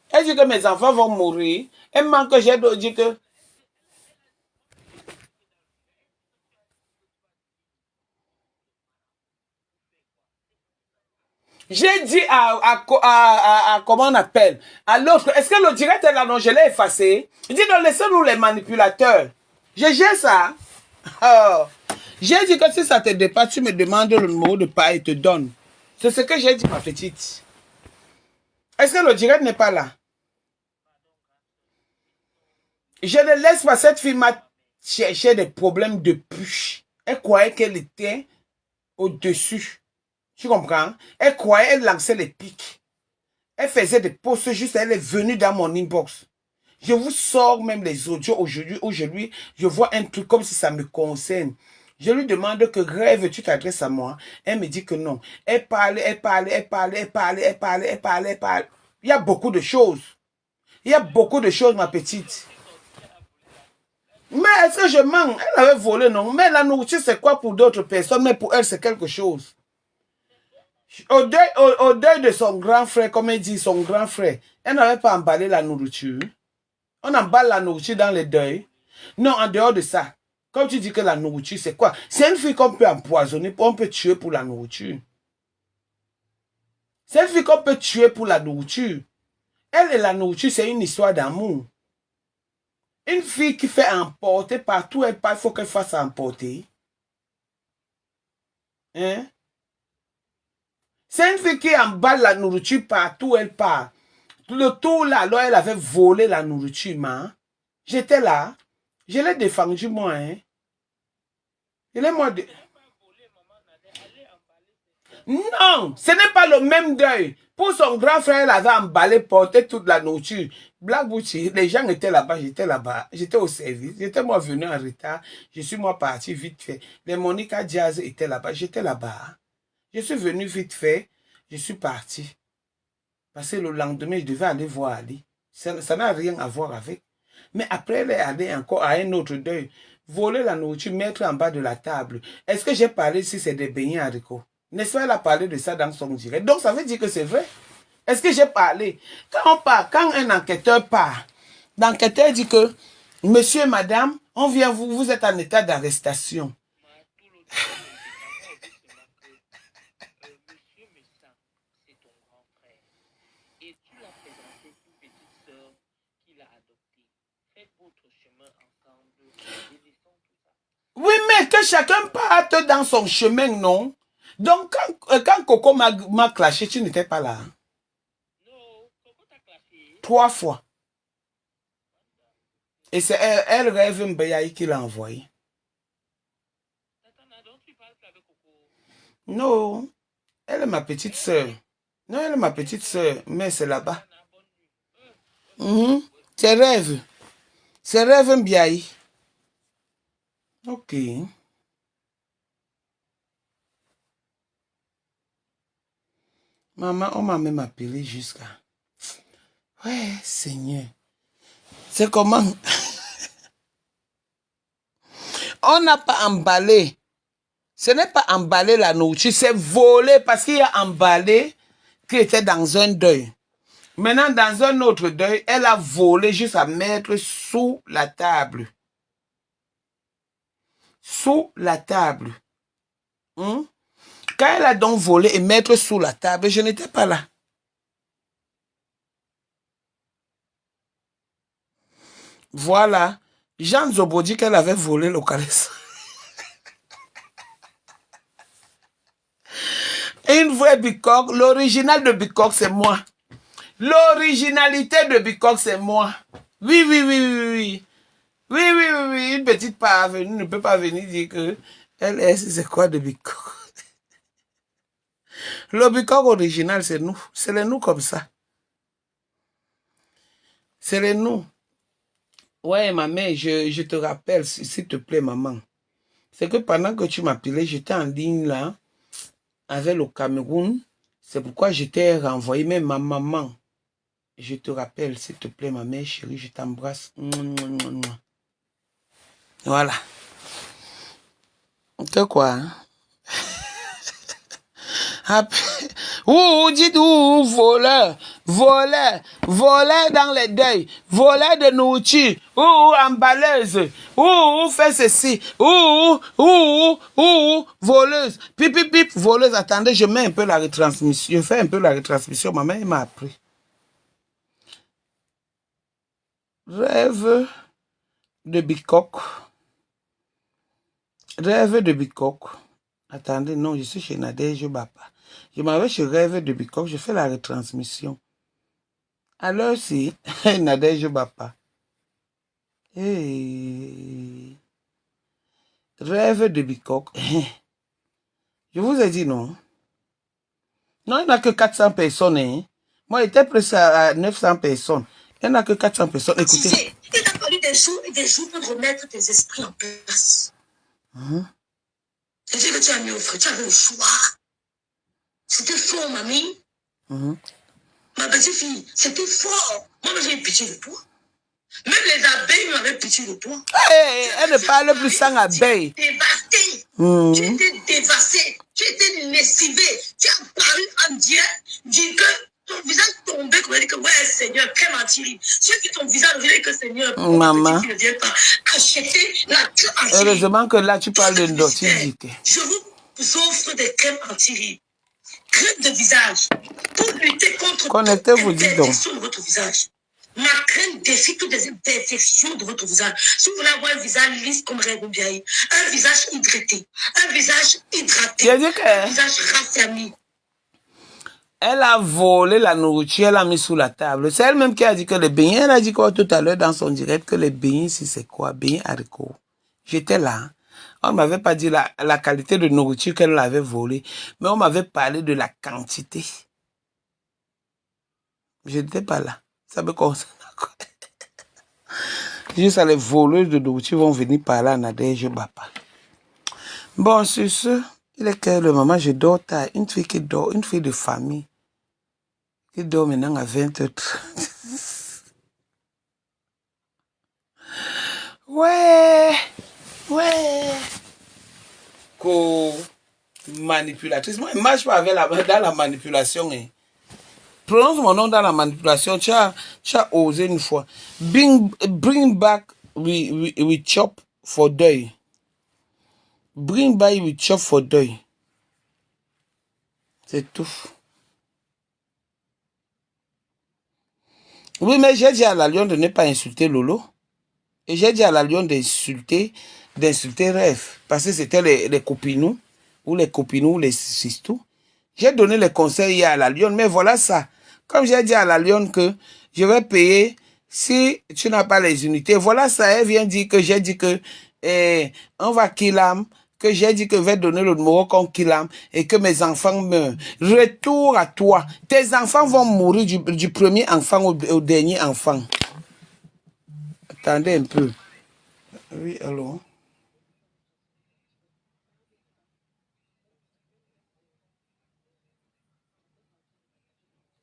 Elle dit que mes enfants vont mourir. Elle manque que j'ai dit que... J'ai dit à comment on appelle, à l'autre, est-ce que le direct est là? Non, je l'ai effacé. Je dis, non, laissez-nous les manipulateurs. J'ai ça. Oh. J'ai dit que si ça te dépasse, tu me demandes le numéro de pas et te donne. C'est ce que j'ai dit, ma petite. Est-ce que le direct n'est pas là? Je ne laisse pas cette fille m'a chercher des problèmes depuis. Elle croyait qu'elle était au-dessus. Tu comprends? Elle croyait, elle lançait les pics. Elle faisait des posts juste, elle est venue dans mon inbox. Je vous sors même les audios aujourd'hui, je vois un truc comme si ça me concerne. Je lui demande que rêve, tu t'adresses à moi. Elle me dit que non. Elle parle, elle parle, elle parle, elle parle, elle parle, elle parle, elle parle. Il y a beaucoup de choses. Il y a beaucoup de choses, ma petite. Mais est-ce que je mens? Elle avait volé, non? Mais la nourriture, c'est quoi pour d'autres personnes? Mais pour elle, c'est quelque chose. Au deuil de son grand frère, comme elle dit, son grand frère, elle n'avait pas emballé la nourriture. On emballe la nourriture dans les deuils. Non, en dehors de ça, comme tu dis que la nourriture, c'est quoi? C'est une fille qu'on peut empoisonner, on peut tuer pour la nourriture. C'est une fille qu'on peut tuer pour la nourriture. Elle et la nourriture, c'est une histoire d'amour. Une fille qui fait emporter partout, elle part, il faut qu'elle fasse emporter. Hein? C'est une fille qui emballe la nourriture partout, elle part. Le tour là, alors elle avait volé la nourriture, man. J'étais là. Je l'ai défendu, moi. Hein. Je l'ai, moi, non, ce n'est pas le même deuil. Pour son grand frère, elle avait emballé, porté toute la nourriture. Black Bouchi, les gens étaient là-bas, j'étais là-bas. J'étais au service. J'étais moi venu en retard. Je suis moi parti vite fait. Les Monica Diaz étaient là-bas. J'étais là-bas. Je suis venu vite fait. Je suis parti. Parce que le lendemain, je devais aller voir Ali. Ça n'a rien à voir avec. Mais après, elle est allée encore à un autre deuil. Voler la nourriture, mettre en bas de la table. Est-ce que j'ai parlé si c'est des beignets haricots? N'est-ce pas, elle a parlé de ça dans son direct. Donc, ça veut dire que c'est vrai. Est-ce que j'ai parlé? Quand on part, quand un enquêteur part, l'enquêteur dit que, monsieur et madame, on vient vous êtes en état d'arrestation. Oui, mais que chacun parte dans son chemin, non? Donc, quand Coco m'a clashé, tu n'étais pas là. 3 fois. Et c'est elle rêve Mbeyaï qui l'a envoyé. Non, elle est ma petite sœur. Non, elle est ma petite sœur, mais c'est là-bas. C'est rêve. C'est rêve Mbeyaï. Ok. Maman, on m'a même appelé jusqu'à... Ouais, Seigneur. C'est comment? On n'a pas emballé. Ce n'est pas emballé la nourriture, c'est volé parce qu'il y a emballé qui était dans un deuil. Maintenant, dans un autre deuil, elle a volé juste à mettre sous la table. Sous la table. Quand elle a donc volé et mettre sous la table, je n'étais pas là. Voilà. Jean Zobo dit qu'elle avait volé le caresse. Une vraie bicoque, l'original de bicoque, c'est moi. L'originalité de bicoque, c'est moi. Oui, oui, oui, oui, oui. Oui, oui, oui, oui. Une petite parvenue ne peut pas venir dire que elle c'est quoi de bicoque. Le bicoque original, c'est nous. C'est les nous comme ça. C'est les nous. Ouais, maman, je te rappelle, s'il te plaît, maman. C'est que pendant que tu m'appelais, j'étais en ligne là, avec le Cameroun. C'est pourquoi j'étais renvoyé, même ma maman. Je te rappelle, s'il te plaît, ma mère chérie, je t'embrasse. Voilà. Que quoi? Hein? dites voleur, voleur, voleur dans les deuils, voleur de nourriture, emballeuse, fait ceci, voleuse, pip, pip, pip, voleuse. Attendez, je mets un peu la retransmission, je fais un peu la retransmission, ma mère m'a appris. Rêve de bicoque. Rêve de bicoque. Attendez, non, je suis chez Nadège Bapa. Je m'en vais chez Rêve de bicoque, je fais la retransmission. Alors si, Nadège Bapa. Hey. Rêve de bicoque. Je vous ai dit non. Non, il n'y a que 400 personnes. Hein. Moi, j'étais presque à 900 personnes. Il n'y en a que 400 personnes. Écoutez. Il t'a fallu des jours pour remettre tes esprits en place. C'est ce que tu as mis au frais. Tu avais le choix. C'était fort, mamie. Ma petite fille, c'était fort. Moi, j'ai eu pitié de toi. Même les abeilles m'avaient pitié de toi. Hey, elle ne parle plus sans abeilles. Tu étais dévastée. Tu étais dévastée. Tu étais lessivée. Tu as paru en Dieu. Dis que ton visage tombait, comme elle dit que ouais, Seigneur, quel mentir. Ceux qui ton visage dit que Seigneur, maman, tu ne viens pas acheter la crème anti-rides. Heureusement que là, tu parles de nocivité. Je vous offre des crèmes anti-rides. Crème de visage. Pour lutter contre toute imperfection de votre visage. Ma crème défie toutes les imperfections de votre visage. Si vous voulez avoir un visage lisse comme Régobiaï, un visage hydraté, un visage un visage raffermi. Elle a volé la nourriture, elle a mis sous la table. C'est elle-même qui a dit que les beignets, elle a dit quoi tout à l'heure dans son direct, que les beignets ici c'est quoi? Beignets haricots. J'étais là. On ne m'avait pas dit la qualité de nourriture qu'elle avait volée, mais on m'avait parlé de la quantité. Je n'étais pas là. Ça me concerne quoi? Juste les voleuses de nourriture vont venir par là, Nadège Bapa. Bon, sur ce, il est quelle maman, je dors tard. Une fille qui dort, une fille de famille, qui dort maintenant à 20h30. Ouais. Co-manipulatrice. Moi, je ne marche pas avec dans la manipulation. Hein. Prononce mon nom dans la manipulation. Tu as osé une fois. Bring back we chop for deuil. Bring back we chop for deuil. C'est tout. Oui, mais j'ai dit à la Lyon de ne pas insulter Lolo. Et j'ai dit à la Lyon d'insulter Rêve. Parce que c'était les copinous, ou les copinous, ou les sistous. J'ai donné les conseils à la Lyon, mais voilà ça. Comme j'ai dit à la Lyon que je vais payer si tu n'as pas les unités. Voilà ça, elle vient dire que j'ai dit que on va Kilam, que j'ai dit que je vais donner le numéro comme Kilam et que mes enfants meurent. Retour à toi. Tes enfants vont mourir du premier enfant au dernier enfant. Attendez un peu. Oui, allô?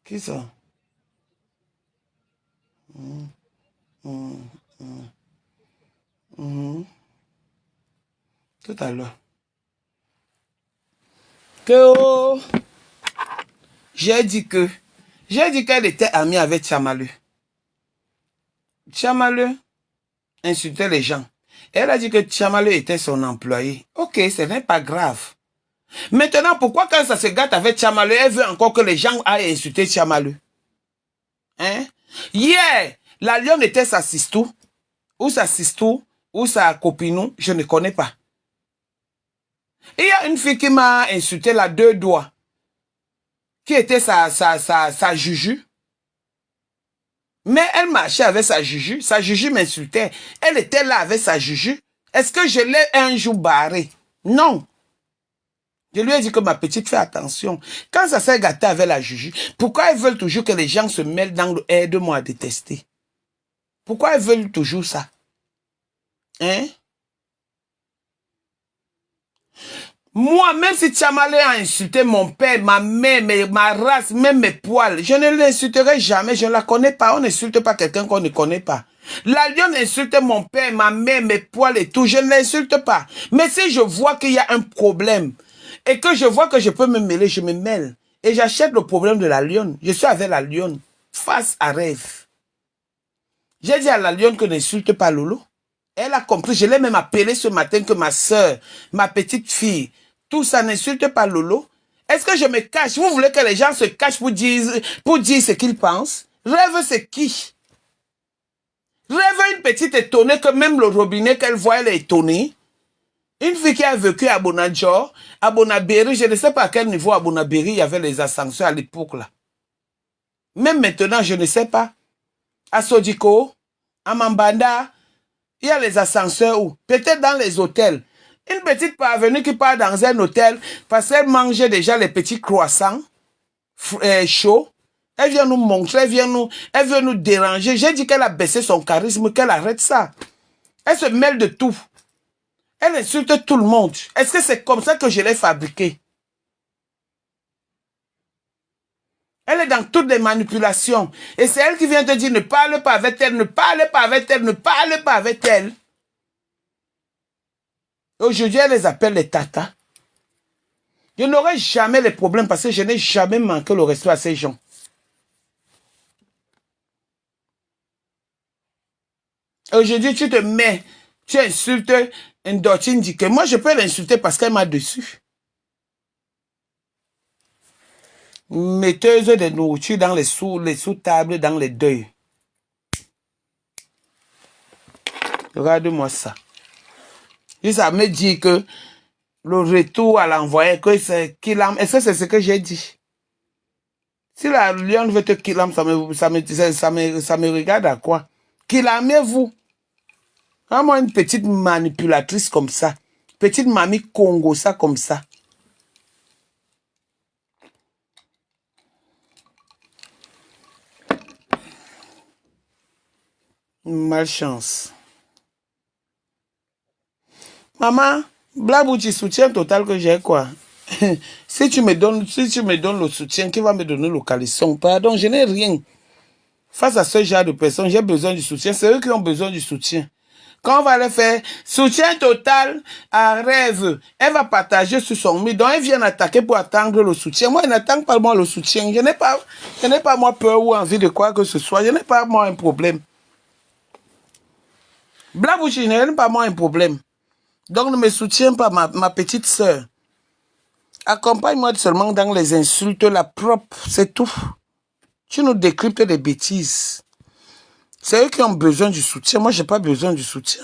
Qui ça? Tout à l'heure. J'ai dit qu'elle était amie avec Tchamaleu. Tchamaleu insultait les gens. Elle a dit que Tchamaleu était son employé. Ok, ce n'est pas grave. Maintenant, pourquoi quand ça se gâte avec Tchamaleu, elle veut encore que les gens aillent insulter Tchamaleu? Hein? Hier, la Lyon était sa sistou, ou sa copinou, je ne connais pas. Il y a une fille qui m'a insulté la 2 doigts, qui était sa juju. Mais elle marchait avec sa juju m'insultait. Elle était là avec sa juju. Est-ce que je l'ai un jour barré? Non. Je lui ai dit que ma petite, fais attention. Quand ça s'est gâté avec la juju, pourquoi elles veulent toujours que les gens se mêlent dans le aide-moi à détester? Pourquoi elles veulent toujours ça? Hein? Moi, même si Tchamaleu a insulté mon père, ma mère, ma race, même mes poils, je ne l'insulterai jamais, je ne la connais pas. On n'insulte pas quelqu'un qu'on ne connaît pas. La Lyon insulte mon père, ma mère, mes poils et tout, je ne l'insulte pas. Mais si je vois qu'il y a un problème et que je vois que je peux me mêler, je me mêle. Et j'achète le problème de la lionne. Je suis avec la lionne, face à rêve. J'ai dit à la lionne que n'insulte pas Lolo. Elle a compris. Je l'ai même appelé ce matin que ma soeur, ma petite fille, tout ça n'insulte pas Lolo. Est-ce que je me cache? Vous voulez que les gens se cachent pour dire ce qu'ils pensent? Rêve, c'est qui? Rêve une petite étonnée que même le robinet qu'elle voit, elle est étonnée. Une fille qui a vécu à Bonadjo, à Bonabéry, je ne sais pas à quel niveau à Bonabéry il y avait les ascenseurs à l'époque là. Même maintenant, je ne sais pas. À Sodiko, à Mambanda, il y a les ascenseurs où? Peut-être dans les hôtels. Une petite parvenue qui part dans un hôtel parce qu'elle mangeait déjà les petits croissants chauds. Elle vient nous montrer, elle veut nous déranger. J'ai dit qu'elle a baissé son charisme, qu'elle arrête ça. Elle se mêle de tout. Elle insulte tout le monde. Est-ce que c'est comme ça que je l'ai fabriquée? Elle est dans toutes les manipulations. Et c'est elle qui vient te dire ne parle pas avec elle, ne parle pas avec elle, ne parle pas avec elle. Aujourd'hui, elle les appelle les tatas. Je n'aurai jamais les problèmes parce que je n'ai jamais manqué le respect à ces gens. Aujourd'hui, tu te mets, tu insultes une Dortine dit que moi, je peux l'insulter parce qu'elle m'a dessus. Metteuse de nourriture dans les sous-tables, dans les deuils. Regarde-moi ça. Et ça me dit que le retour à l'envoyer, que c'est Kilam. Est-ce que c'est ce que j'ai dit? Si la lionne veut te Kilam, ça me regarde à quoi? Kilamez-vous. Moi, une petite manipulatrice comme ça. Petite mamie Congo, ça comme ça. Malchance. Maman, Blabouti, soutien total que j'ai quoi? Si tu me donnes le soutien, qui va me donner le calisson? Pardon, je n'ai rien. Face à ce genre de personnes, j'ai besoin du soutien. C'est eux qui ont besoin du soutien. Quand on va le faire, soutien total à rêve, elle va partager sur son mur. Donc, elle vient attaquer pour attendre le soutien. Moi, elle n'attend pas moi le soutien. Je n'ai pas moi peur ou envie de quoi que ce soit. Je n'ai pas moi un problème. Blabouchi, je n'ai pas moi un problème. Donc, ne me soutiens pas, ma petite sœur. Accompagne-moi seulement dans les insultes, la propre, c'est tout. Tu nous décryptes des bêtises. C'est eux qui ont besoin du soutien. Moi, je n'ai pas besoin du soutien.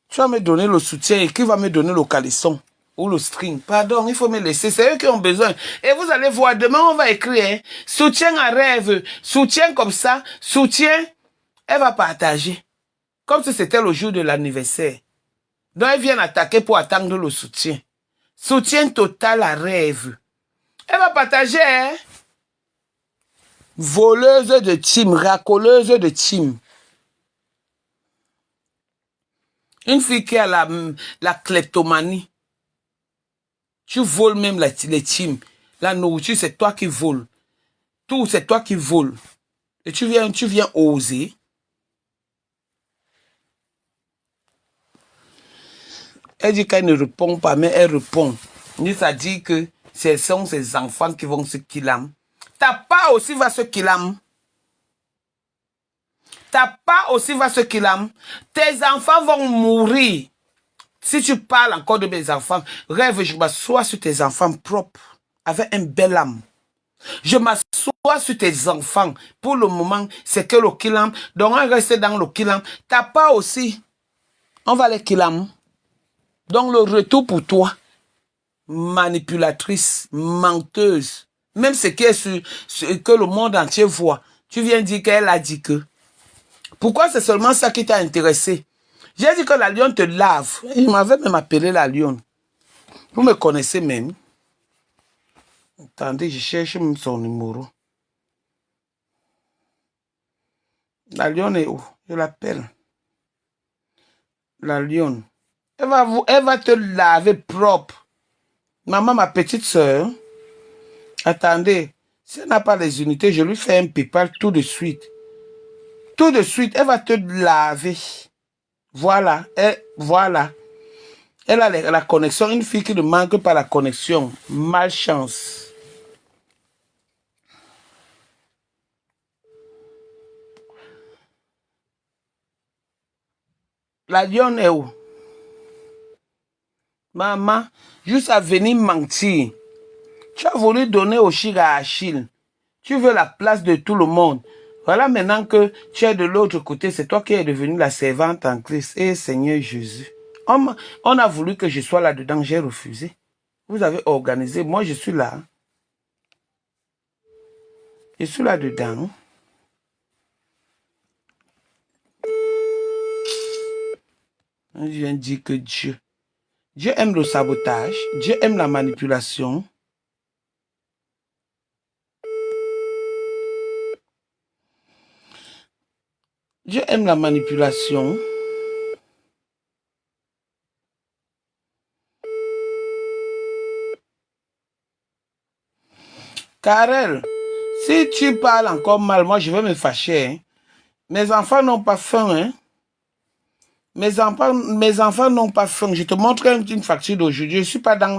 Tu vas me donner le soutien et qui va me donner le calisson ou le string? Pardon, il faut me laisser. C'est eux qui ont besoin. Et vous allez voir, demain, on va écrire hein, soutien à rêve, soutien comme ça, soutien. Elle va partager. Comme si c'était le jour de l'anniversaire. Donc, elle vient attaquer pour attendre le soutien. Soutien total à rêve. Elle va partager, hein? Voleuse de team, racoleuse de team. Une fille qui a la kleptomanie. Tu voles même les teams. La nourriture, c'est toi qui voles. Tout, c'est toi qui voles. Et tu viens oser. Elle dit qu'elle ne répond pas, mais elle répond. Ça dit que ce sont ses enfants qui vont se killam. Ta part aussi va se killam. Ta part aussi va se killam. Tes enfants vont mourir. Si tu parles encore de mes enfants, rêve, je m'assois sur tes enfants propres, avec un bel âme. Je m'assois sur tes enfants. Pour le moment, c'est que le killam. Donc, on reste dans le killam. Ta part aussi, on va les killam. Donc, le retour pour toi, manipulatrice, menteuse, même ce que le monde entier voit, tu viens dire qu'elle a dit que. Pourquoi c'est seulement ça qui t'a intéressé? J'ai dit que la lionne te lave. Il m'avait même appelé la lionne. Vous me connaissez même. Attendez, je cherche même son numéro. La lionne est où? Je l'appelle. La lionne. Elle va te laver propre. Maman, ma petite soeur. Attendez. Si elle n'a pas les unités, je lui fais un PayPal tout de suite. Tout de suite, elle va te laver. Voilà. Voilà. Elle a la connexion. Une fille qui ne manque pas la connexion. Malchance. La lionne est où? Maman, juste à venir mentir. Tu as voulu donner au Chiga à Achille. Tu veux la place de tout le monde. Voilà maintenant que tu es de l'autre côté. C'est toi qui es devenue la servante en Christ. Eh Seigneur Jésus. On a voulu que je sois là-dedans. J'ai refusé. Vous avez organisé. Moi, je suis là. Je suis là-dedans. Je viens dire que Dieu aime le sabotage. Dieu aime la manipulation. Dieu aime la manipulation. Karel, si tu parles encore mal, moi je vais me fâcher. Hein. Mes enfants n'ont pas faim. Hein. Mes enfants n'ont pas faim. Je te montre une facture d'aujourd'hui. Je ne suis pas dans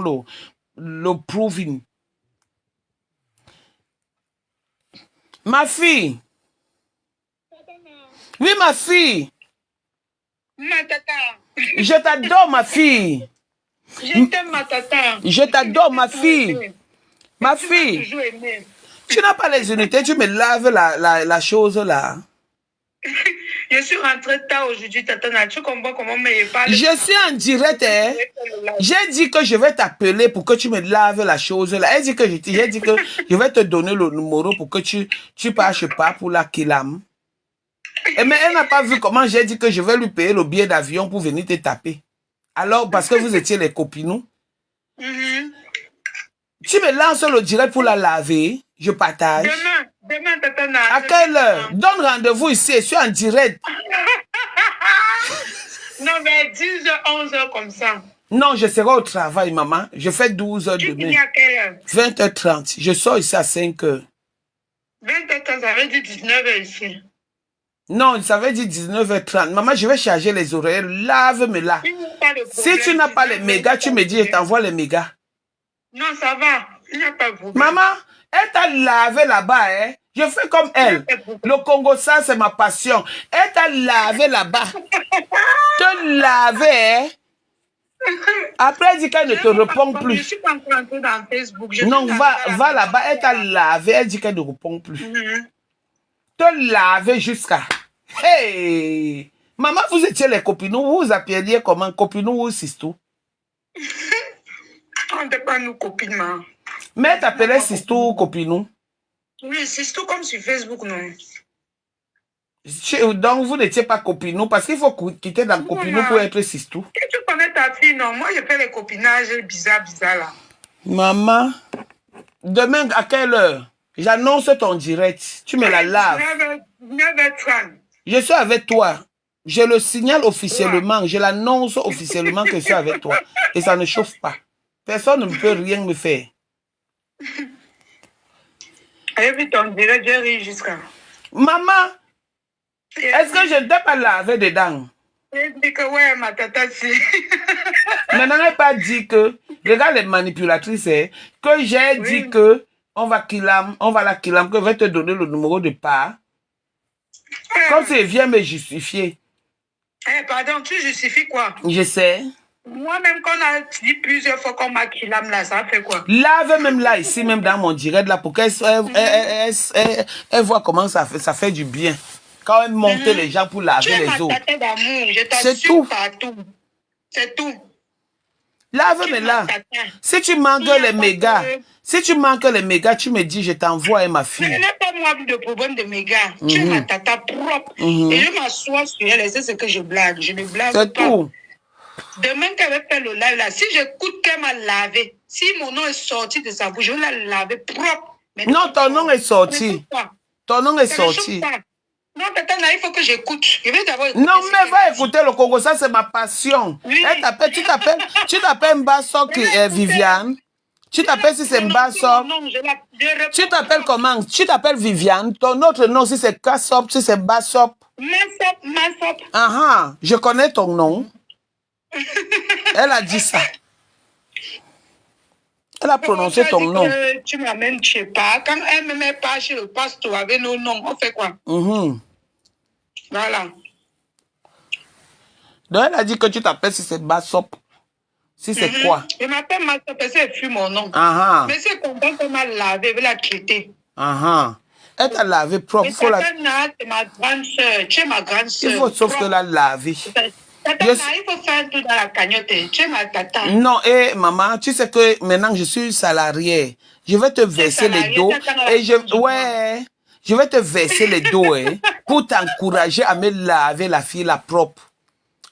le proving. Ma fille. Oui, ma fille. Ma tata. Je t'adore, ma fille. Je t'aime, ma tata. Je t'adore, ma fille. Ma fille. Tu n'as pas les unités, tu me laves la chose là. Je suis rentrée tard aujourd'hui, tata. Tu comprends comment me parle? Je suis en direct. Hein. J'ai dit que je vais t'appeler pour que tu me laves la chose là. J'ai dit que je vais te donner le numéro pour que tu passes pas pour la Kilam. Mais elle n'a pas vu comment j'ai dit que je vais lui payer le billet d'avion pour venir te taper. Alors, parce que vous étiez les copines. Tu me lances le direct pour la laver. Je partage. Demain, tata. À quelle heure? Donne rendez-vous ici. Je suis en direct. Non, mais 10h, 11h comme ça. Non, je serai au travail, maman. Je fais 12h Tu demain. finis à quelle heure? 20h30. Je sors ici à 5h. 20h30, ça veut dire 19h ici. Non, ça veut dire 19h30. Maman, je vais charger les oreilles. Lave-me-la. Si tu n'as pas les mégas, tu me dis, je t'envoie les mégas. Non, ça va. Il n'y a pas de problème. Maman, elle t'a lavé là-bas, hein. Je fais comme elle. Le Congo, ça, c'est ma passion. Elle t'a lavé là-bas. Te laver, hein. Après, elle dit qu'elle ne te répond plus. Je suis pas encore entrée dans Facebook. Non, va là-bas. Elle t'a lavé. Elle dit qu'elle ne répond plus. Te laver jusqu'à... Hey! Maman, vous étiez les copines. Vous vous appeliez comment? Copines ou Sistou? On n'était pas nous copines, maman. Mais elle t'appelait Sistou ou Copinou? Oui, Sistou comme sur Facebook, non. Donc, vous n'étiez pas Copinou parce qu'il faut quitter dans Copinou pour être Sistou. Tu connais ta fille, non? Moi, je fais les copinages bizarres là. Maman, demain, à quelle heure? J'annonce ton direct. Tu me la laves. 9h30. Je suis avec toi. Je le signale officiellement. Je l'annonce officiellement que je suis avec toi. Et ça ne chauffe pas. Personne ne peut rien me faire. Et puis ton direct, j'ai ri jusqu'à. Maman, est-ce que je ne t'ai pas lavé dedans? Elle dit que ouais, ma tata, si. Mais n'en ai pas dit que, regarde les manipulatrices, hein, que j'ai dit que on va la kilam, que je vais te donner le numéro de part. Comme si elle vient me justifier. Pardon, tu justifies quoi? Je sais. Moi-même, quand on a dit plusieurs fois qu'on m'a kilam là, ça fait quoi? Lave même là, ici, même dans mon direct là, pour qu'elle voit comment ça fait du bien. Quand elle monte les gens pour laver les autres. C'est tout. Partout. C'est tout. Lave-moi là. Si tu manques les mégas, tu me dis, je t'envoie ma fille. Je n'ai pas moi de problème de mégas. Tu es ma tata propre. Et je m'assois sur elle et c'est ce que je blague. Je ne blague pas. C'est tout. Demain qu'elle va faire le live là, si j'écoute qu'elle m'a lavé, si mon nom est sorti de sa bouche, je vais la laver propre. Mais non, ton nom est sorti. Ton nom est sorti. Non, tata, il faut que j'écoute. Je vais d'abord écouter. Non, mais va écouter le Congo, ça c'est ma passion. Oui. Tu t'appelles Mbasso qui est Viviane. Tu t'appelles si c'est Mbasso. Tu t'appelles comment? Tu t'appelles Viviane. Ton autre nom, si c'est Kassop, si c'est Bassop. Massop. Je connais ton nom. Elle a dit ça. Elle a prononcé ton nom. Tu m'amènes, je sais pas. Quand elle ne me met pas chez le pasteur avec nos noms, on fait quoi? Voilà. Donc elle a dit que tu t'appelles si c'est Bassop. Si c'est quoi? Je m'appelle Bassop, c'est plus mon nom. Mais c'est content qu'elle m'a lavé, elle l'a traité. Elle t'a lavé propre. C'est ma grande soeur. Tu es ma grande soeur. Il faut sauf de la laver. Il faut faire tout dans la cagnotte. Tu es ma tata. Non, maman, tu sais que maintenant je suis salariée. Je vais te verser les dos. Et je vais te verser les dos pour t'encourager à me laver la fille la propre.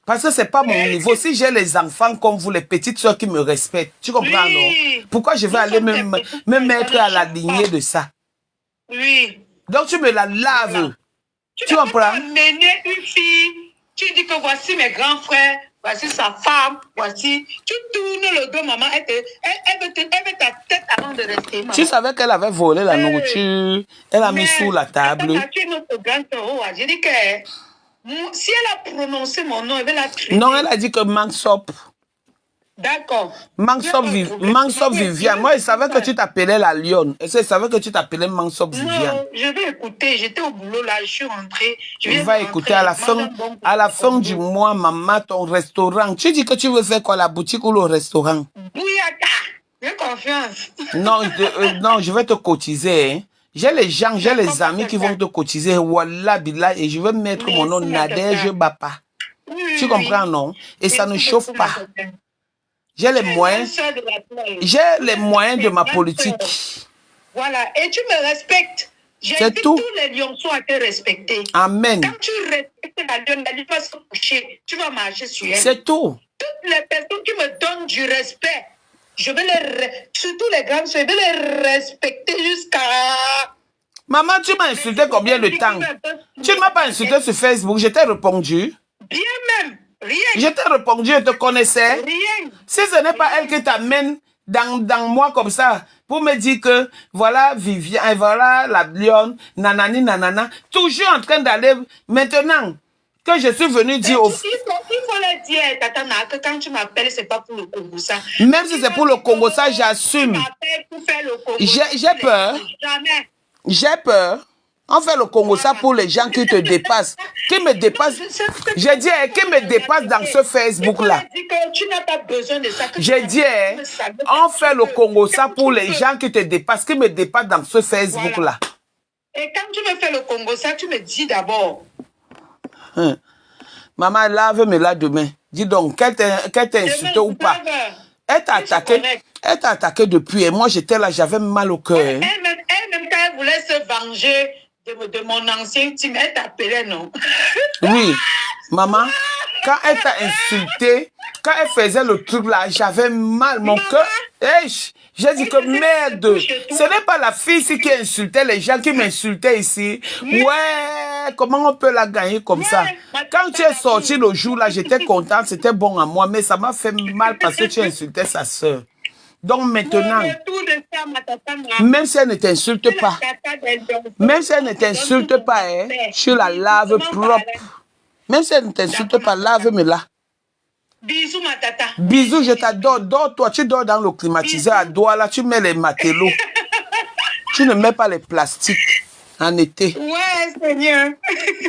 Parce que c'est pas mon niveau. Si j'ai les enfants comme vous, les petites soeurs qui me respectent, tu comprends, non? Pourquoi je vais aller me mettre à la lignée de ça? Oui. Donc tu me la laves. Voilà. Tu comprends? Mener une fille. Tu dis que voici mes grands frères, voici sa femme, voici. Tu tournes le dos, maman. Elle veut ta tête avant de rester, maman. Tu savais qu'elle avait volé la nourriture. Elle a mis sous la table. J'ai dit que si elle a prononcé mon nom, elle va la traiter. Non, elle a dit que Mansop. D'accord. Mansop Viviane. Moi, je savais que tu t'appelais la Lionne. Je savais que tu t'appelais Mansop Viviane. Non, je vais écouter. J'étais au boulot là, je suis rentrée. On va écouter à la fin du mois, maman, ton restaurant. Tu dis que tu veux faire quoi, la boutique ou le restaurant? Bouyaka. J'ai confiance. Non, je vais te cotiser. J'ai les gens, j'ai les amis qui vont te cotiser. Wallah, billah, et je vais mettre mon nom Nadège Bapa. Tu comprends, non? Et ça ne chauffe pas. J'ai les moyens. J'ai les moyens de ma politique. Voilà. Et tu me respectes. C'est tout. Tous les lionceaux à te respecter. Amen. Quand tu respectes la lionne va se coucher. Tu vas marcher sur elle. C'est tout. Toutes les personnes qui me donnent du respect, je vais surtout les grandes soeurs, je vais les respecter jusqu'à... Maman, tu m'as insulté combien de temps? Tu ne m'as pas insulté sur Facebook. Je t'ai répondu. Bien même. Rien. Je t'ai répondu, je te connaissais. Rien. Si ce n'est pas elle qui t'amène dans moi comme ça, pour me dire que voilà Viviane, voilà la lionne, nanani, nanana, toujours en train d'aller, maintenant que je suis venu dire au... Il faut le dire, Tatana, que quand tu m'appelles, c'est pas pour le Congo ça. Même si c'est pour le Congo ça, j'assume. J'ai peur. Jamais. J'ai peur. On fait le Congo ça pour les gens qui te dépassent. Qui me dépassent. J'ai dit, qui me dépasse dans ce Facebook-là. J'ai dit, on fait le Congo ça pour les gens qui te dépassent. Qui me dépassent dans ce Facebook-là. Et quand tu me fais le Congo ça, tu me dis d'abord. Maman, lave-moi là demain. Dis donc, qu'elle t'a insulté ou pas. Elle t'a attaqué. Elle t'a attaqué depuis. Et moi, j'étais là, j'avais mal au cœur. Elle-même, quand elle voulait se venger de mon ancien team, elle t'appelait, non? Oui. Maman, quand elle t'a insulté, quand elle faisait le truc là, j'avais mal. Mon cœur. J'ai dit que merde. Ce n'est pas la fille ici qui insultait les gens qui m'insultaient ici. Ouais, comment on peut la gagner comme ça? Quand tu es sorti le jour là, j'étais contente, c'était bon à moi, mais ça m'a fait mal parce que tu insultais sa soeur. Donc maintenant, même si elle ne t'insulte pas, même si elle ne t'insulte pas, je la lave propre. Même si elle ne t'insulte pas, lave-moi là. Bisous, ma tata. Bisous, je t'adore. Dors, toi, tu dors dans le climatiseur à Douala, tu mets les matelots. Tu ne mets pas les plastiques en été. Ouais, Seigneur.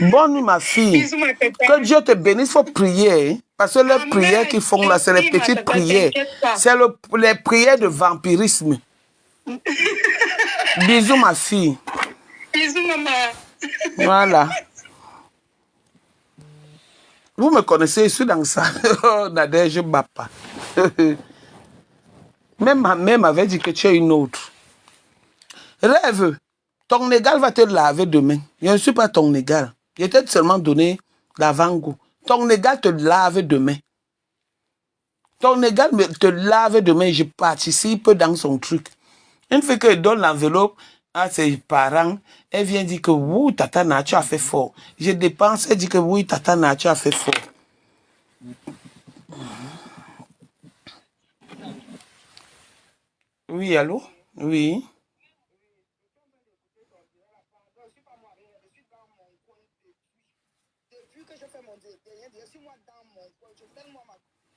Bonne nuit, ma fille. Bisous, ma tata. Que Dieu te bénisse, il faut prier. Hein? Parce que les prières qu'ils font là, c'est les petites prières. C'est les prières de vampirisme. Bisous, ma fille. Bisous, maman. Voilà. Vous me connaissez, je suis dans ça. Nadège Bapa. Même ma mère m'avait dit que tu es une autre. Rêve, ton égal va te laver demain. Je ne suis pas ton égal. Je t'ai seulement donné l'avant-goût. Ton égal te lave demain. Ton égal te lave demain. Je participe dans son truc. Une fois qu'elle donne l'enveloppe à ses parents, elle vient dire que oui, Tata, tu as fait fort. Je dépense, elle dit que oui, Tata, tu as fait fort. Oui, allô? Oui.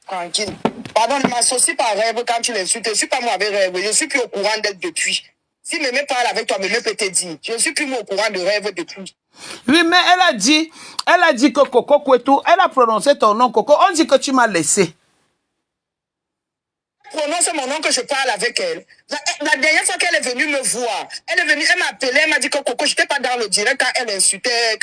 Tranquille. Pardon, ne m'associe pas à rêve quand tu l'insultes. Je ne suis pas moi avec rêve. Je ne suis plus au courant d'elle depuis. Si Mémé parle avec toi, Mémé peut te dire. Je ne suis plus moi au courant de rêve depuis. Oui, mais elle a dit que Coco Kwetu, elle a prononcé ton nom, Coco. On dit que tu m'as laissé. Prononce mon nom que je parle avec elle. La dernière fois qu'elle est venue me voir, elle est venue, elle m'a appelé, elle m'a dit que Coco, je n'étais pas dans le direct quand elle insultait,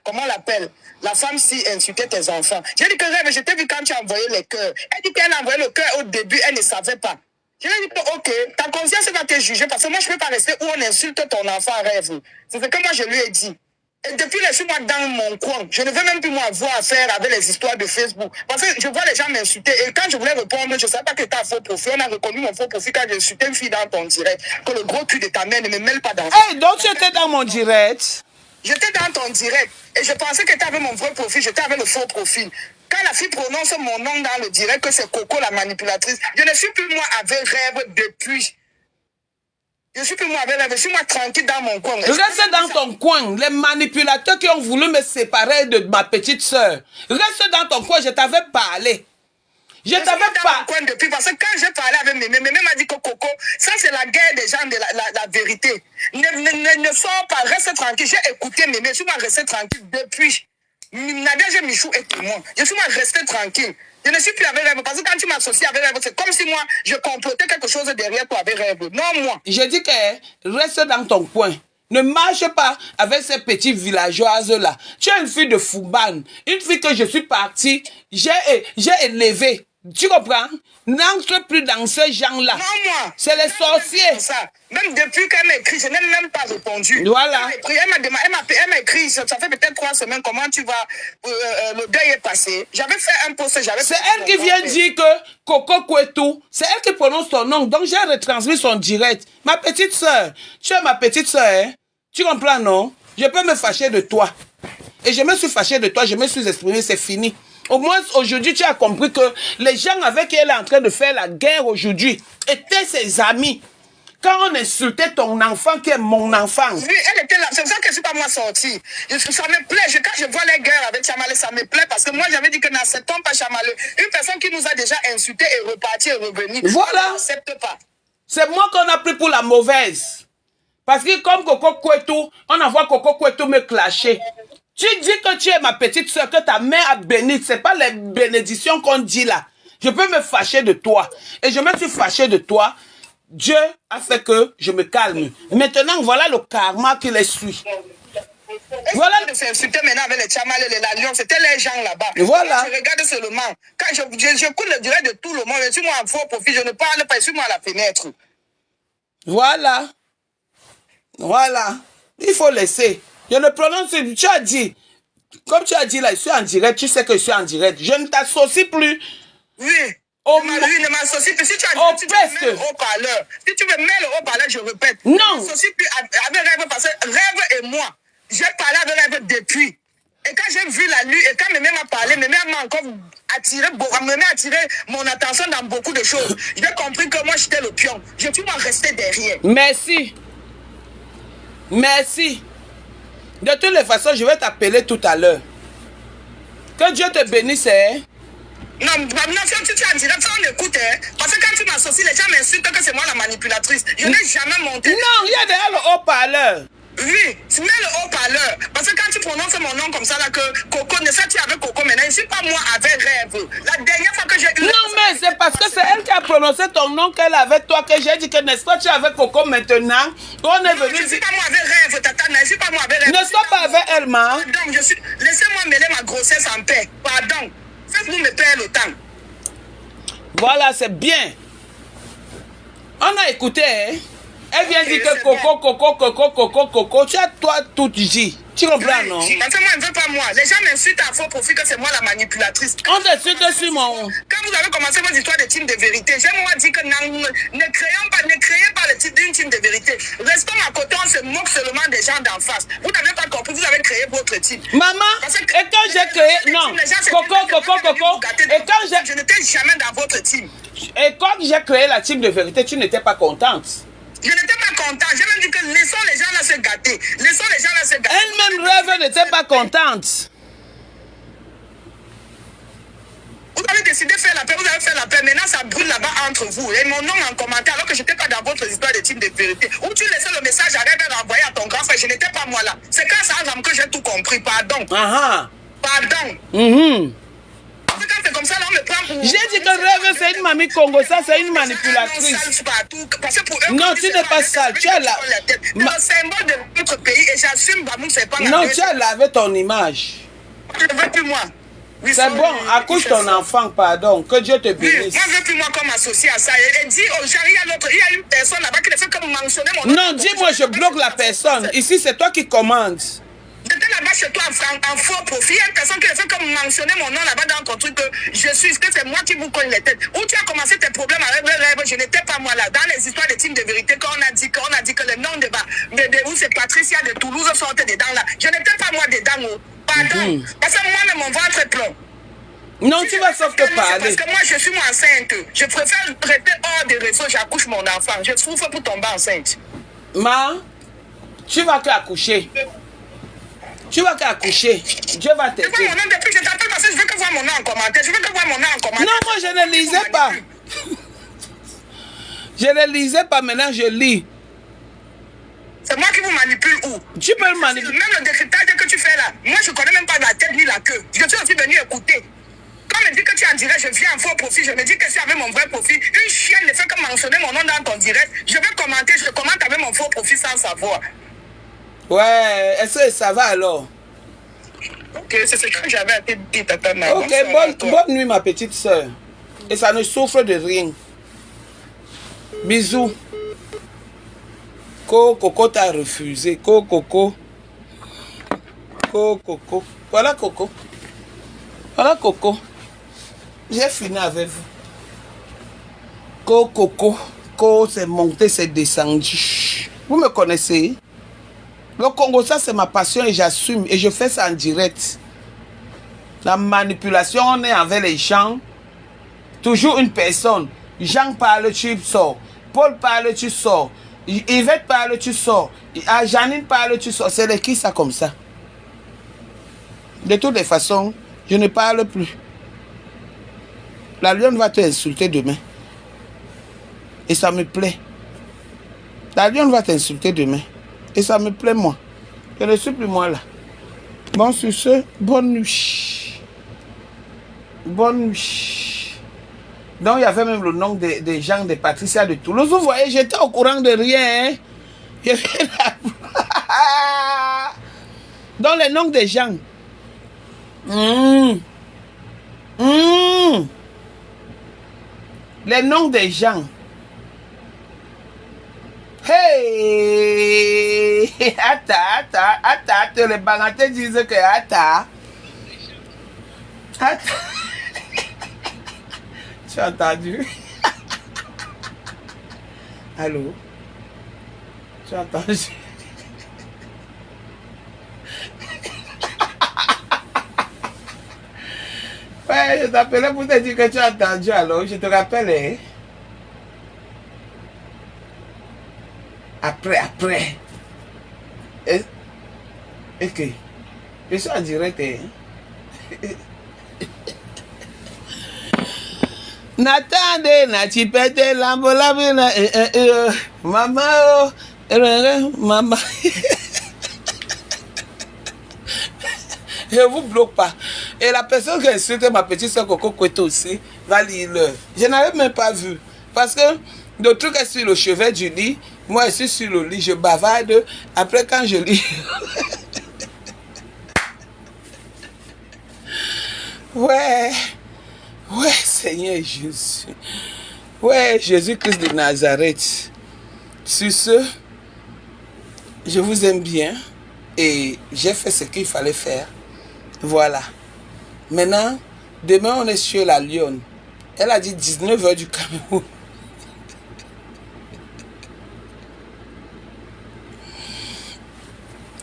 comment on l'appelle? La femme si insultait tes enfants. J'ai dit que rêve, je t'ai vu quand tu as envoyé les cœurs. Elle dit qu'elle a envoyé le cœur au début, elle ne savait pas. Je lui ai dit que, ok, ta conscience va te juger parce que moi, je ne peux pas rester où on insulte ton enfant rêve. C'est ce que moi, je lui ai dit. Et depuis, laisse-moi dans mon coin. Je ne veux même plus moi avoir affaire avec les histoires de Facebook. Parce que je vois les gens m'insulter. Et quand je voulais répondre, je ne savais pas que tu as un faux profil. On a reconnu mon faux profil quand j'ai insulté une fille dans ton direct. Que le gros cul de ta mère ne me mêle pas dans ça. Hey, donc tu étais dans mon direct? J'étais dans ton direct. Et je pensais que tu avais mon vrai profil. J'étais avec le faux profil. Quand la fille prononce mon nom dans le direct, que c'est Coco la manipulatrice, je ne suis plus moi avec rêve depuis. Je suis plus moi avec rêve. Je suis moi tranquille dans mon coin. Reste dans ton coin. Les manipulateurs qui ont voulu me séparer de ma petite soeur. Reste dans ton coin, je t'avais parlé. Je t'avais pas. Coin depuis parce que quand j'ai parlé avec Mémé, Mémé m'a dit que Coco, ça c'est la guerre des gens de la vérité. Ne sors pas, reste tranquille. J'ai écouté Mémé, je suis moi resté tranquille depuis. Nadège Michou est témoin. Je suis moi resté tranquille. Je ne suis plus avec rêve parce que quand tu m'associes avec rêve, c'est comme si moi je complotais quelque chose derrière toi avec rêve. Non, moi. Je dis que reste dans ton coin. Ne marche pas avec ces petites villageoises-là. Tu es une fille de Fouban. Une fille que je suis partie, j'ai élevée. Tu comprends? N'entre plus dans ce genre-là. Non, moi. C'est les sorciers. Ça. Même depuis qu'elle m'a écrit, je n'ai même pas répondu. Voilà. Elle m'a écrit, ça fait peut-être 3 semaines, comment tu vas, le deuil est passé. J'avais fait un post, c'est elle qui vient dire que Coco Kwetu, c'est elle qui prononce ton nom, donc j'ai retransmis son direct. Ma petite soeur, tu es ma petite soeur, hein? Tu comprends, non? Je peux me fâcher de toi. Et je me suis fâché de toi, je me suis exprimé, c'est fini. Au moins, aujourd'hui, tu as compris que les gens avec qui elle est en train de faire la guerre aujourd'hui étaient ses amis. Quand on insultait ton enfant qui est mon enfant. Oui, elle était là. C'est pour ça que je ne suis pas moi sortie. Ça me plaît. Quand je vois les guerres avec Chamalé, ça me plaît parce que moi, j'avais dit que n'acceptons pas Chamalé. Une personne qui nous a déjà insultés et reparti et revenu. Voilà. N'accepte pas. C'est moi qu'on a pris pour la mauvaise. Parce que comme Coco Kwetu, on envoie Coco Kwetu me clasher. Tu dis que tu es ma petite soeur, que ta mère a béni. Ce n'est pas les bénédictions qu'on dit là. Je peux me fâcher de toi. Et je me suis fâché de toi. Dieu a fait que je me calme. Maintenant, voilà le karma qui les suit. Voilà. De s'insulter maintenant avec les Chamalé, les Lions, c'était les gens là-bas. Voilà. Je regarde seulement. Quand j'écoute le direct de tout le monde, je suis moi en faux profil, je ne parle pas, je suis moi à la fenêtre. Voilà. Voilà. Il faut laisser. Je le prononce, tu as dit. Comme tu as dit là, je suis en direct, tu sais que je suis en direct. Je ne t'associe plus. Oui. Ne m'associe plus. Si tu as dit, tu me mets le haut-parleur. Si tu me mets le haut-parleur, je répète. Non. Je ne m'associe plus avec Rêve parce que Rêve et moi, j'ai parlé avec Rêve depuis. Et quand j'ai vu la nuit, et quand Mémé m'a parlé, Mémé m'a encore attiré mon attention dans beaucoup de choses. J'ai compris que moi, j'étais le pion. Je suis moi resté derrière. Merci. Merci. De toutes les façons, je vais t'appeler tout à l'heure. Que Dieu te bénisse, hein? Non, si tu as dit, on écoute, hein? Parce que quand tu m'associes, les gens m'insultent que c'est moi la manipulatrice. Je n'ai jamais monté. Non, il y a déjà le haut-parleur. Oui, tu mets le haut-parleur. Parce que quand tu prononces mon nom comme ça, là, que Coco, ne sais-tu avec Coco maintenant, je ne suis pas moi avec Rêve. La dernière fois que j'ai eu... Non, mais c'est parce que c'est elle qui a prononcé ton nom qu'elle avec toi, que j'ai dit que n'est-ce pas tu es avec Coco maintenant. On est venu... Je ne suis pas moi avec Rêve, Tata, je ne suis pas moi avec Rêve. Ne sois pas avec elle, ma. Pardon, laissez-moi mêler ma grossesse en paix. Pardon. Faites-vous me perdre le temps. Voilà, c'est bien. On a écouté, hein? Elle vient dire que Coco, tu as toi tout dit. Tu comprends, non? Parce que moi, je ne veux pas moi. Les gens m'insultent à faux profit que c'est moi la manipulatrice. On t'insulte sur mon... Quand vous avez commencé votre histoire de team de vérité, j'aimerais dire que ne créez pas le titre d'une team de vérité. Restons à côté, on se moque seulement des gens d'en face. Vous n'avez pas compris, vous avez créé votre team. Maman, et quand j'ai créé... Non, Coco, et quand j'ai... Je n'étais jamais dans votre team. Et quand j'ai créé la team de vérité, tu n'étais pas contente. Je n'étais pas content. J'ai même dit que laissons les gens là se gâter. Laissons les gens là se gâter. Elle-même Rêve n'était pas contente. avez décidé de faire la paix, vous avez fait la paix. Maintenant, ça brûle là-bas entre vous. Et mon nom en commentaire, alors que je n'étais pas dans votre histoire de team de vérité. Où tu laissais le message, arrête de l'envoyer à ton grand frère. Je n'étais pas moi là. C'est quand ça arrive que j'ai tout compris. Pardon. Pardon. Quand c'est comme ça, là, on me prend pour... J'ai dit que Rêve, c'est une mamie Congo, ça, c'est une manipulatrice. Non, tu n'es pas sale. Tu as la... C'est le symbole de notre pays et j'assume, c'est pas... Non, tu as lavé ton image. Je ne veux plus moi. Oui, c'est bon, accouche ton enfant, pardon. Que Dieu te bénisse. Moi, je ne veux plus moi comme associé à ça. Et dis aux gens, il y a une personne là-bas qui ne fait que mentionner mon nom. Non, dis-moi, je bloque la personne. Ici, c'est toi qui commandes. J'étais là-bas chez toi en faux profil. Il y a une personne qui ne fait que mentionner mon nom là-bas dans ton truc que je suis, que c'est moi qui vous cogne les têtes. Où tu as commencé tes problèmes avec le rêve, je n'étais pas moi là. Dans les histoires des teams de vérité, quand on a dit que le nom de où c'est Patricia de Toulouse sortait dedans là. Je n'étais pas moi dedans. Pardon. Parce que moi-même, mon ventre est plein. Non, tu vas sauf te parler. Parce que moi, je suis enceinte. Je préfère rester hors des réseaux. J'accouche mon enfant. Je souffre pour tomber enceinte. Ma, tu vas qu'accoucher. Tu vas qu'accoucher. Dieu va t'aider. Je t'appelle parce que je veux que voir mon nom en commentaire. Je veux que voir mon nom en commentaire. Non, moi, je ne lisais pas. Je ne lisais pas. Maintenant, je lis. C'est moi qui vous manipule où? Tu peux le manipuler. Même le décryptage que tu fais là, moi je connais même pas la tête ni la queue. Je suis aussi venu écouter. Quand on me dit que tu es en direct, je viens en faux profil. Je me dis que si avec mon vrai profil, une chienne ne fait que mentionner mon nom dans ton direct. Je vais commenter, je commente avec mon faux profil sans savoir. Ouais, est-ce que ça va alors? Ok, c'est ce que j'avais à te dire, tata. Ok, bonne nuit ma petite soeur. Et ça ne souffre de rien. Bisous. Coco t'a refusé. Coco. Voilà Coco. Voilà Coco. J'ai fini avec vous. Coco. C'est monté, c'est descendu. Vous me connaissez? Le Congo, ça c'est ma passion et j'assume. Et je fais ça en direct. La manipulation, on est avec les gens. Toujours une personne. Jean parle, tu sors. Paul parle, tu sors. Yvette parle, tu sors. Janine parle, tu sors. C'est de qui ça comme ça? De toutes les façons, je ne parle plus. La lionne va te insulter demain. Et ça me plaît. La lionne va t'insulter demain. Et ça me plaît, moi. Je ne suis plus moi là. Bon, sur ce, bonne nuit. Bonne nuit. Donc, il y avait même le nom des gens de Patricia de Toulouse. Vous voyez, j'étais au courant de rien. Hein? Dans les noms des gens. Les noms des gens. Hey! Attends, les Bangatés disent que attends. Tu as entendu? Allô? Tu as entendu? Ouais, je t'appelais pour te dire que tu as entendu, alors je te rappelle, hein? Après. Ok. Je suis en direct, hein? N'attendez, n'a-tu pété l'ambola, maman, maman. Je vous bloque pas. Et la personne qui a insulté ma petite soeur Coco Kweto aussi va lire l'heure. Je n'avais même pas vu. Parce que le truc est sur le chevet du lit. Moi, je suis sur le lit, je bavarde. Après, quand je lis... Ouais, Seigneur Jésus. Ouais, Jésus-Christ de Nazareth. Sur ce, je vous aime bien. Et j'ai fait ce qu'il fallait faire. Voilà. Maintenant, demain, on est sur la Lionne. Elle a dit 19h du Cameroun.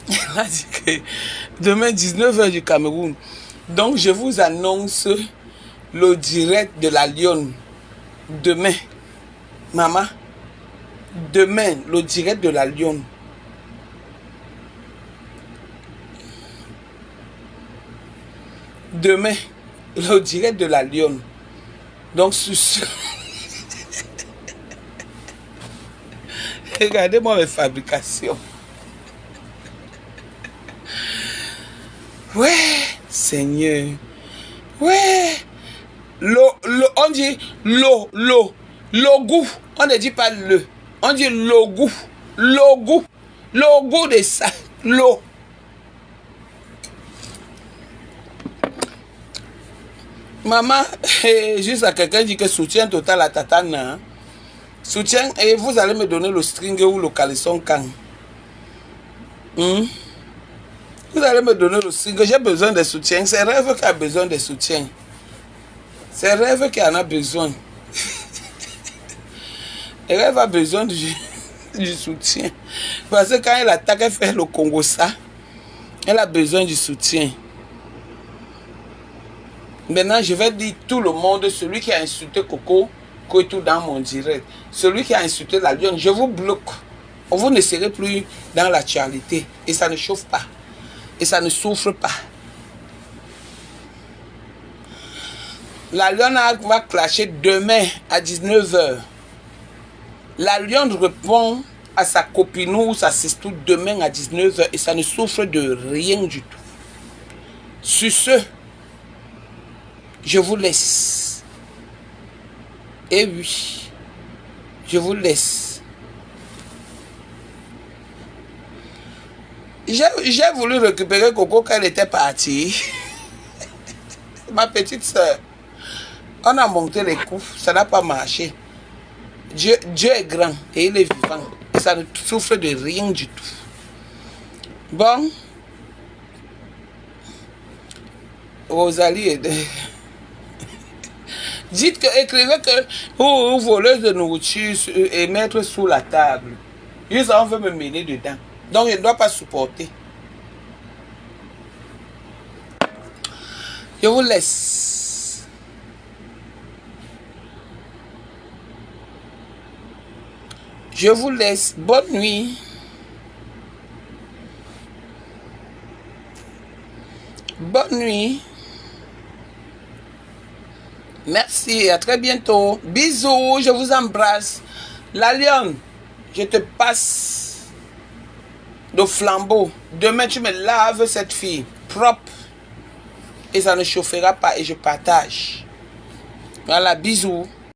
Elle a dit que demain, 19h du Cameroun. Donc, je vous annonce le direct de la Lionne. Demain. Maman. Demain, le direct de la Lionne. Demain, le direct de la Lionne. Donc, sur ce... Regardez-moi mes fabrications. Ouais, Seigneur. Ouais. On dit goût. On ne dit pas le. On dit goût. Le goût de ça. L'eau. Maman, juste à quelqu'un dit que soutien total à Tatana. Hein? Soutien, et vous allez me donner le string ou le caleçon quand? Vous allez me donner le string. J'ai besoin de soutien. C'est Rêve qui a besoin de soutien. C'est Rêve qui en a besoin. Rêve a besoin du soutien. Parce que quand elle attaque, elle fait le Congo ça. Elle a besoin du soutien. Maintenant, je vais dire tout le monde, celui qui a insulté Coco, tout dans mon direct. Celui qui a insulté la lionne, je vous bloque. Vous ne serez plus dans l'actualité. Et ça ne chauffe pas. Et ça ne souffre pas. La lionne va clasher demain à 19 h. La lionne répond à sa copine ou sa sestou demain à 19 h. Et ça ne souffre de rien du tout. Sur ce, je vous laisse. Et oui, je vous laisse. J'ai voulu récupérer Coco quand elle était partie. Ma petite soeur. On a monté les coups, ça n'a pas marché. Dieu est grand et il est vivant. Et ça ne souffre de rien du tout. Bon. Rosalie, dites que, écrivez que vous voleuse de nourriture et mettre sous la table. Juste on veut me mener dedans. Donc je ne dois pas supporter. Je vous laisse. Je vous laisse. Bonne nuit. Bonne nuit. Merci et à très bientôt. Bisous, je vous embrasse. La lionne, je te passe le flambeau. Demain, tu me laves cette fille propre. Et ça ne chauffera pas et je partage. Voilà, bisous.